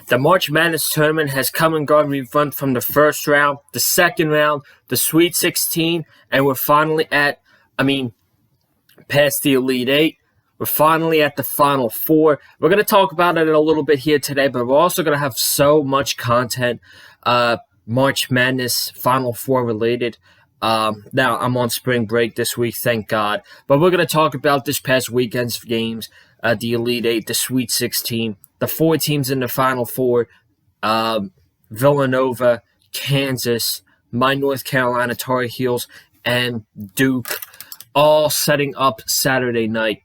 The March Madness tournament has come and gone. We've run from the first round, the second round, the Sweet 16, and we're finally past the Elite Eight. We're finally at the Final Four. We're going to talk about it a little bit here today, but we're also going to have so much content, March Madness Final Four related. Now, I'm on spring break this week, thank God. But we're going to talk about this past weekend's games, the Elite Eight, the Sweet 16, the four teams in the Final Four, Villanova, Kansas, my North Carolina Tar Heels, and Duke, all setting up Saturday night.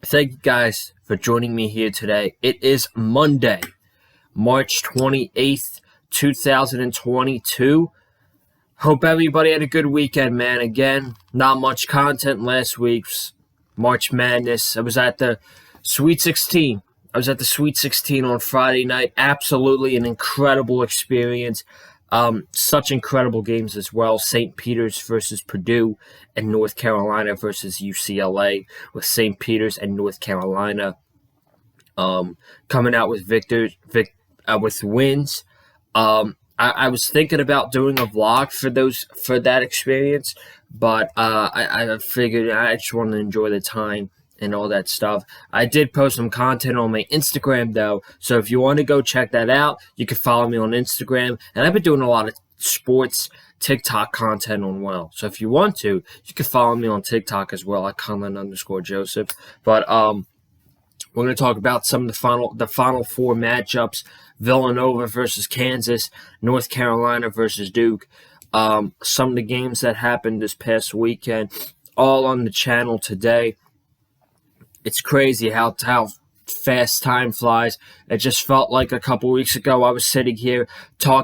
Thank you guys for joining me here today. It is Monday, March 28th, 2022. Hope everybody had a good weekend, man. Again, not much content last week's March Madness. I was at the Sweet 16. On Friday night. Absolutely an incredible experience. Such incredible games as well. St. Peter's versus Purdue and North Carolina versus UCLA, with St. Peter's and North Carolina coming out with with wins. I was thinking about doing a vlog for that experience, but I figured I just want to enjoy the time and all that stuff. I did post some content on my Instagram, though, so if you want to go check that out, you can follow me on Instagram. And I've been doing a lot of sports TikTok content on well. So if you want to, you can follow me on TikTok as well at Conlon_Joseph. But we're going to talk about some of the Final Four matchups: Villanova versus Kansas, North Carolina versus Duke. Some of the games that happened this past weekend, all on the channel today. It's crazy how fast time flies. It just felt like a couple weeks ago I was sitting here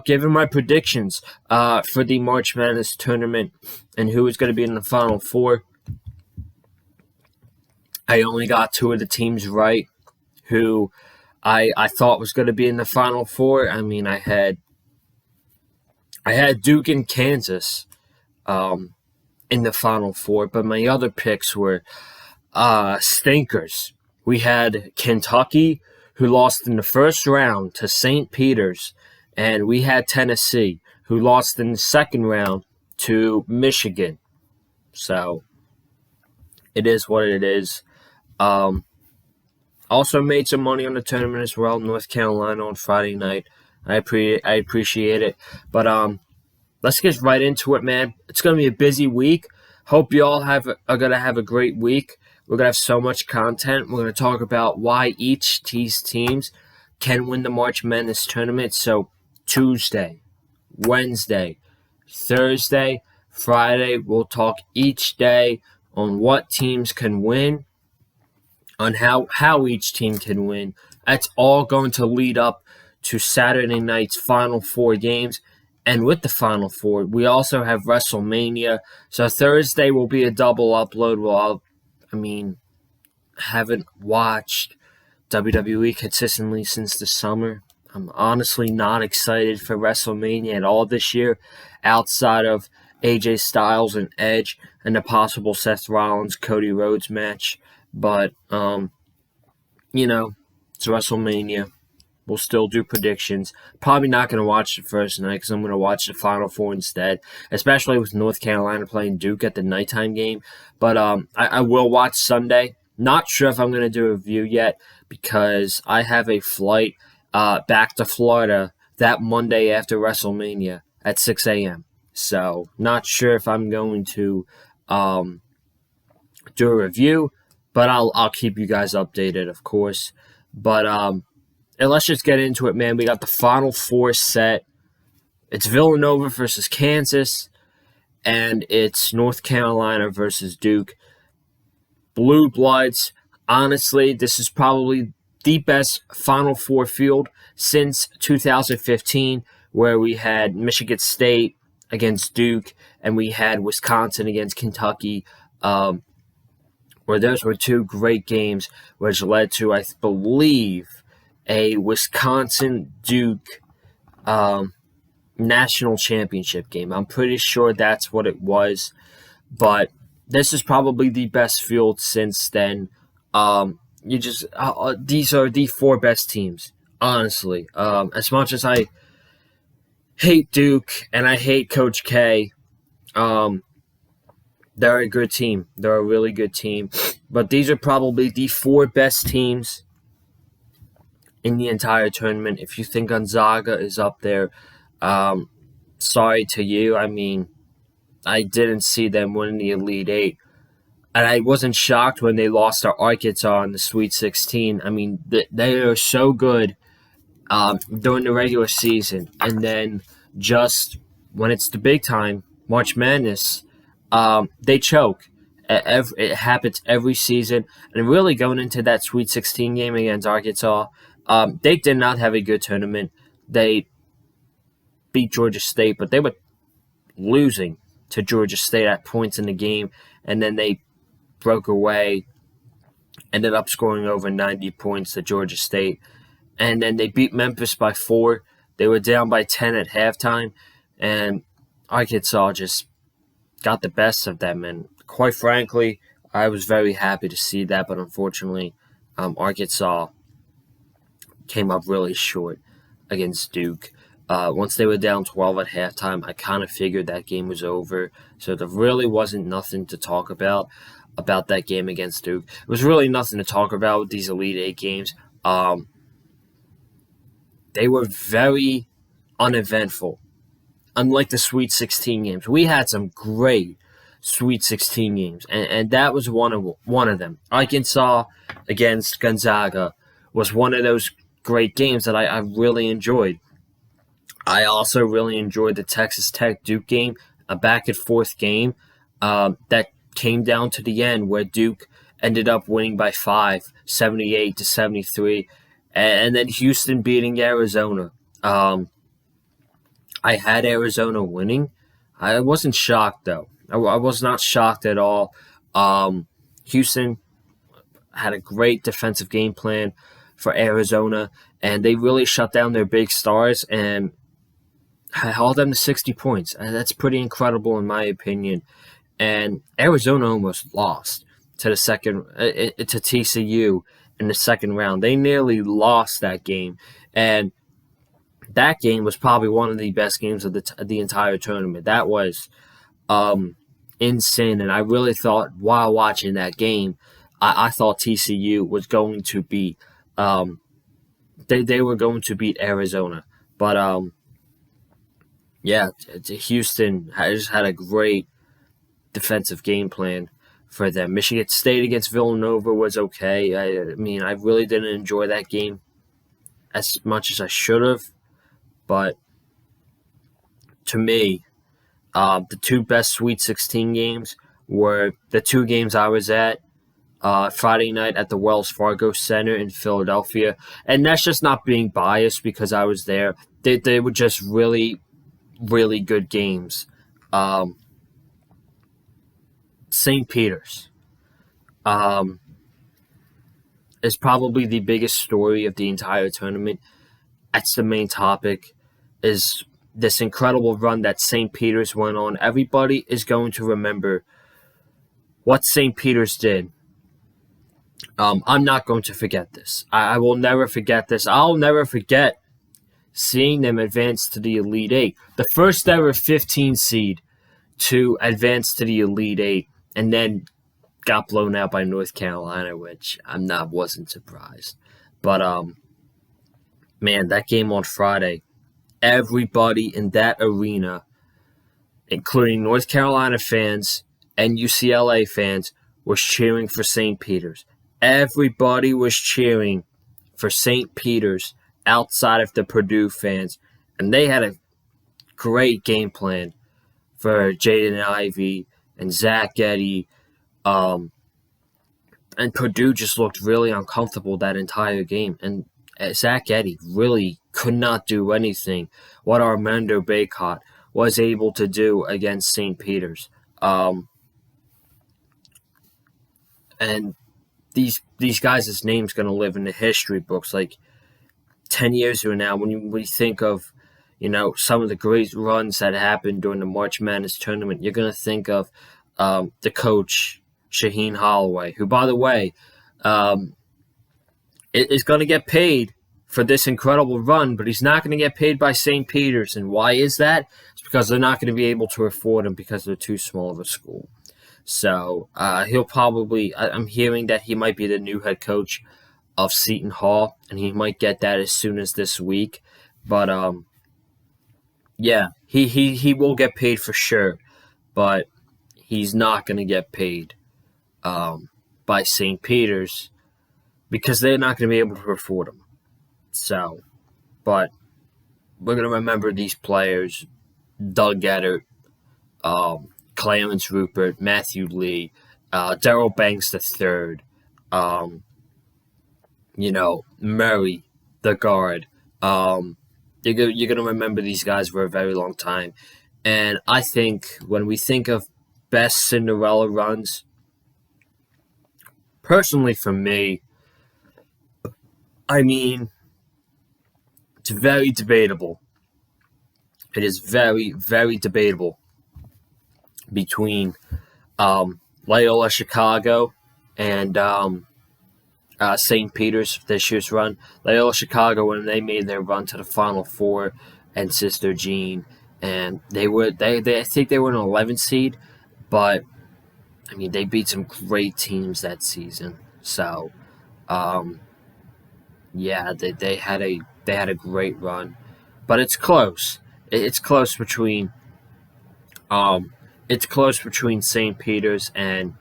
giving my predictions for the March Madness tournament and who was going to be in the Final Four. I only got two of the teams right who I thought was going to be in the Final Four. I mean, I had Duke and Kansas in the Final Four, but my other picks were stinkers. We had Kentucky, who lost in the first round to St. Peter's, and we had Tennessee, who lost in the second round to Michigan. So it is what it is. Also made some money on the tournament as well. North Carolina on Friday night. I appreciate it. But let's get right into it, man. It's going to be a busy week. Hope you all are going to have a great week. We're going to have so much content. We're going to talk about why each these teams can win the March Madness tournament. So Tuesday, Wednesday, Thursday, Friday, we'll talk each day on what teams can win, on how each team can win. That's all going to lead up to Saturday night's Final Four games. And with the Final Four, we also have WrestleMania. So Thursday will be a double upload. Haven't watched WWE consistently since the summer. I'm honestly not excited for WrestleMania at all this year, outside of AJ Styles and Edge and the possible Seth Rollins-Cody Rhodes match. But, it's WrestleMania. We'll still do predictions. Probably not going to watch the first night because I'm going to watch the Final Four instead, especially with North Carolina playing Duke at the nighttime game. But I will watch Sunday. Not sure if I'm going to do a review yet because I have a flight back to Florida that Monday after WrestleMania at 6 a.m. So not sure if I'm going to do a review, but I'll keep you guys updated, of course. But and let's just get into it, man. We got the Final Four set. It's Villanova versus Kansas, and it's North Carolina versus Duke. Blue Bloods, honestly, this is probably the best Final Four field since 2015, where we had Michigan State against Duke, and we had Wisconsin against Kentucky, where those were two great games, which led to, I believe, a Wisconsin-Duke national championship game. I'm pretty sure that's what it was, but this is probably the best field since then. These are the four best teams. honestly. As much as I hate Duke and I hate Coach K, um, they're a good team. They're a really good team. But these are probably the four best teams in the entire tournament. If you think Gonzaga is up there, um, sorry to you. I mean, I didn't see them winning the Elite Eight. And I wasn't shocked when they lost to Arkansas in the Sweet 16. I mean, they are so good during the regular season. And then just when it's the big time, March Madness, they choke. It happens every season. And really going into that Sweet 16 game against Arkansas, they did not have a good tournament. They beat Georgia State, but they were losing to Georgia State at points in the game. And then they broke away, ended up scoring over 90 points to Georgia State. And then they beat Memphis by 4. They were down by 10 at halftime. And Arkansas just got the best of them. And quite frankly, I was very happy to see that. But unfortunately, Arkansas came up really short against Duke. Once they were down 12 at halftime, I kind of figured that game was over. So there really wasn't nothing to talk about that game against Duke. It was really nothing to talk about with these Elite Eight games. They were very uneventful. Unlike the Sweet 16 games, we had some great Sweet 16 games, and that was one of them. Arkansas against Gonzaga was one of those great games that I really enjoyed. I also really enjoyed the Texas Tech Duke game, a back-and-forth game that came down to the end where Duke ended up winning by 5, 78-73, and then Houston beating Arizona. I had Arizona winning. I wasn't shocked, though. I was not shocked at all. Houston had a great defensive game plan for Arizona, and they really shut down their big stars and held them to 60 points. And that's pretty incredible in my opinion. And Arizona almost lost to TCU in the second round. They nearly lost that game, and that game was probably one of the best games of the entire tournament. That was insane, and I really thought while watching that game, I thought TCU was going to beat they were going to beat Arizona, but yeah, Houston just had a great defensive game plan for them. Michigan State against Villanova was okay. I mean, I really didn't enjoy that game as much as I should have, but to me, the two best Sweet 16 games were the two games I was at Friday night at the Wells Fargo Center in Philadelphia. And that's just not being biased because I was there. They were just really, really good games. St. Peter's is probably the biggest story of the entire tournament. That's the main topic, is this incredible run that St. Peter's went on. Everybody is going to remember what St. Peter's did. I'm not going to forget this. I will never forget this. I'll never forget seeing them advance to the Elite Eight. The first ever 15 seed to advance to the Elite Eight, and then got blown out by North Carolina, which wasn't surprised. But man, that game on Friday, everybody in that arena, including North Carolina fans and UCLA fans, was cheering for St. Peter's. Everybody was cheering for St. Peter's outside of the Purdue fans, and they had a great game plan for Jaden Ivey and Zach Edey. And Purdue just looked really uncomfortable that entire game. And Zach Edey really could not do anything what Armando Bacot was able to do against St. Peter's. And these guys' names going to live in the history books. Like 10 years from now, when we think of, some of the great runs that happened during the March Madness tournament, you're going to think of the coach, Shaheen Holloway, who, by the way, is going to get paid for this incredible run, but he's not going to get paid by St. Peter's. And why is that? It's because they're not going to be able to afford him because they're too small of a school. So he'll probably, I'm hearing that he might be the new head coach of Seton Hall, and he might get that as soon as this week. But yeah, he will get paid for sure, but he's not going to get paid by St. Peter's because they're not going to be able to afford him. So, but we're going to remember these players: Doug Geddert, Clarence Rupert, Matthew Lee, Daryl Banks III, Murray, the guard. You're going to remember these guys for a very long time. And I think when we think of best Cinderella runs, personally for me, I mean, it's very debatable. It is very, very debatable between Loyola Chicago and St. Peter's this year's run. Loyola Chicago, when they made their run to the Final Four, and Sister Jean, and they I think they were an 11 seed, but I mean they beat some great teams that season. So, yeah, they had a great run, but it's close. It's close between St. Peter's and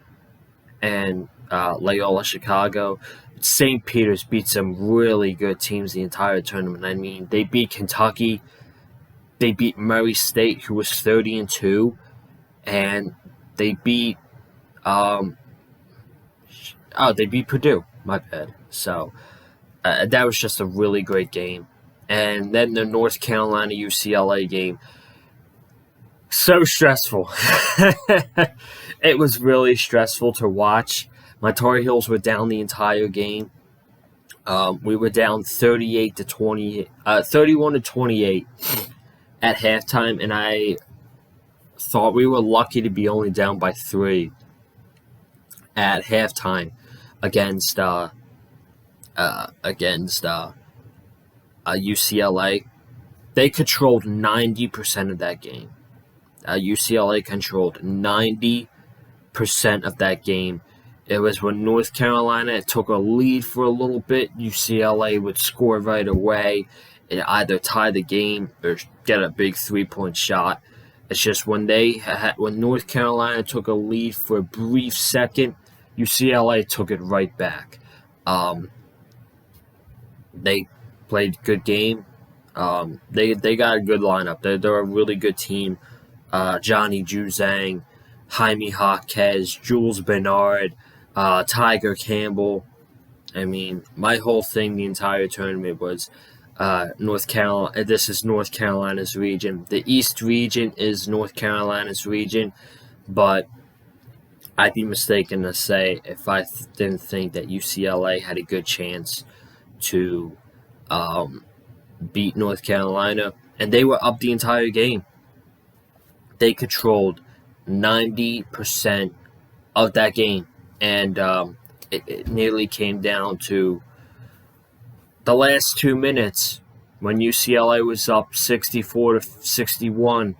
Loyola Chicago. St. Peter's beat some really good teams the entire tournament. I mean, they beat Kentucky, they beat Murray State, who was 30-2, and they beat they beat Purdue. My bad. So that was just a really great game. And then the North Carolina UCLA game, so stressful. It was really stressful to watch. My Tar Heels were down the entire game. We were down 31-28 at halftime, and I thought we were lucky to be only down by 3 at halftime against UCLA. They controlled 90% of that game. UCLA controlled 90% of that game. It was when North Carolina took a lead for a little bit, UCLA would score right away and either tie the game or get a big 3-point shot. It's just when North Carolina took a lead for a brief second, UCLA took it right back. They played a good game. They got a good lineup. They're a really good team. Johnny Juzang, Jaime Jaquez, Jules Bernard, Tiger Campbell. I mean, my whole thing the entire tournament was North Carolina. This is North Carolina's region. The East region is North Carolina's region, but I'd be mistaken to say if I didn't think that UCLA had a good chance to beat North Carolina, and they were up the entire game. They controlled 90% of that game, and it nearly came down to the last 2 minutes when UCLA was up 64-61,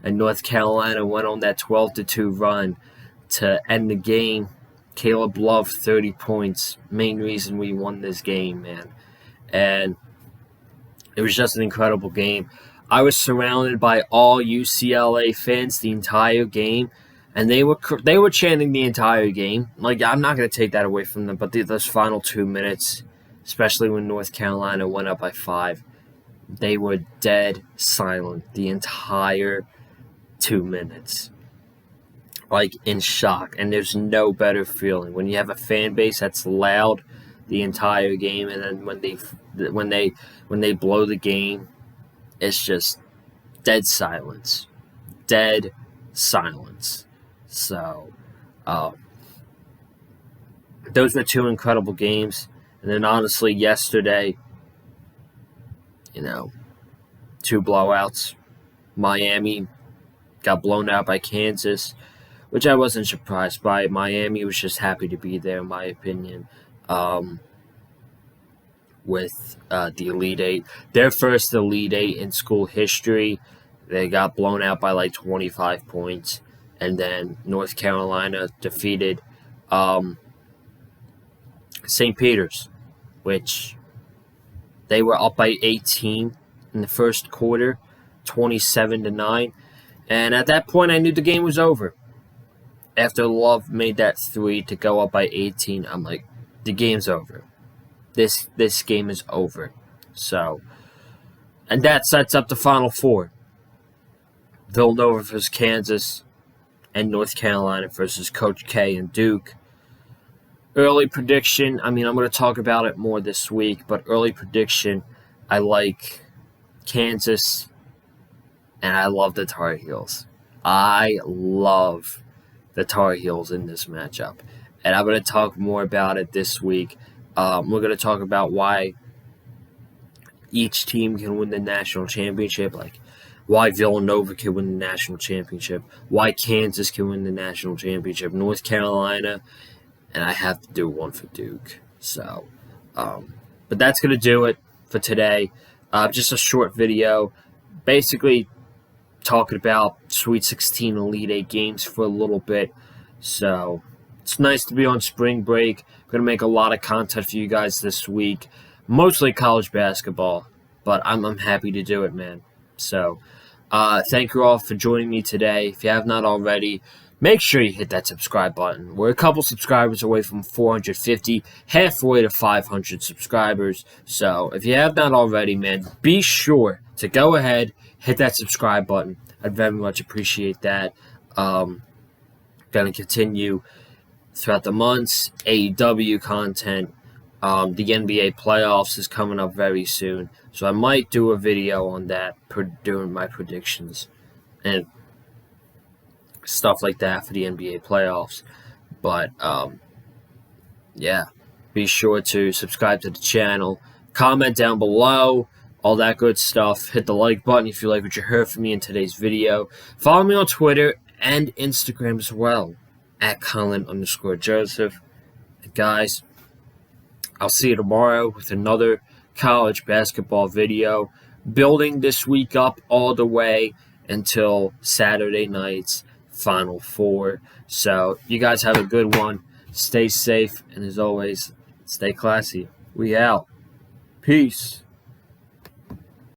and North Carolina went on that 12-2 run to end the game. Caleb Love, 30 points, main reason we won this game, man. And it was just an incredible game. I was surrounded by all UCLA fans the entire game, and they were chanting the entire game. Like, I'm not going to take that away from them, but those final 2 minutes, especially when North Carolina went up by 5, they were dead silent the entire 2 minutes. Like, in shock. And there's no better feeling when you have a fan base that's loud the entire game, and then when they blow the game, it's just dead silence. Dead silence. So, those were 2 incredible games. And then, honestly, yesterday, 2 blowouts. Miami got blown out by Kansas, which I wasn't surprised by. Miami was just happy to be there, in my opinion. with the Elite Eight. Their first Elite Eight in school history. They got blown out by like 25 points. And then North Carolina defeated St. Peter's, which they were up by 18 in the first quarter, 27-9. And at that point, I knew the game was over. After Love made that three to go up by 18, I'm like, the game's over. This game is over. So, and that sets up the Final Four. Villanova versus Kansas, and North Carolina versus Coach K and Duke. Early prediction, I'm going to talk about it more this week, but early prediction, I like Kansas, and I love the Tar Heels. I love the Tar Heels in this matchup, and I'm going to talk more about it this week. We're going to talk about why each team can win the national championship, like why Villanova can win the national championship, why Kansas can win the national championship, North Carolina, and I have to do one for Duke. So, but that's going to do it for today. Just a short video, basically talking about Sweet 16 Elite 8 games for a little bit. So, it's nice to be on spring break. I'm going to make a lot of content for you guys this week, mostly college basketball, but I'm happy to do it, man. So, thank you all for joining me today. If you have not already, make sure you hit that subscribe button. We're a couple subscribers away from 450, halfway to 500 subscribers. So if you have not already, man, be sure to go ahead, hit that subscribe button. I'd very much appreciate that. Going to continue throughout the months, AEW content. The NBA playoffs is coming up very soon, so I might do a video on that, doing my predictions and stuff like that for the NBA playoffs. But, yeah, be sure to subscribe to the channel, comment down below, all that good stuff. Hit the like button if you like what you heard from me in today's video. Follow me on Twitter and Instagram as well, at Colin_Joseph. And guys, I'll see you tomorrow with another college basketball video, building this week up all the way until Saturday night's Final Four. So you guys have a good one. Stay safe, and as always, stay classy. We out. Peace.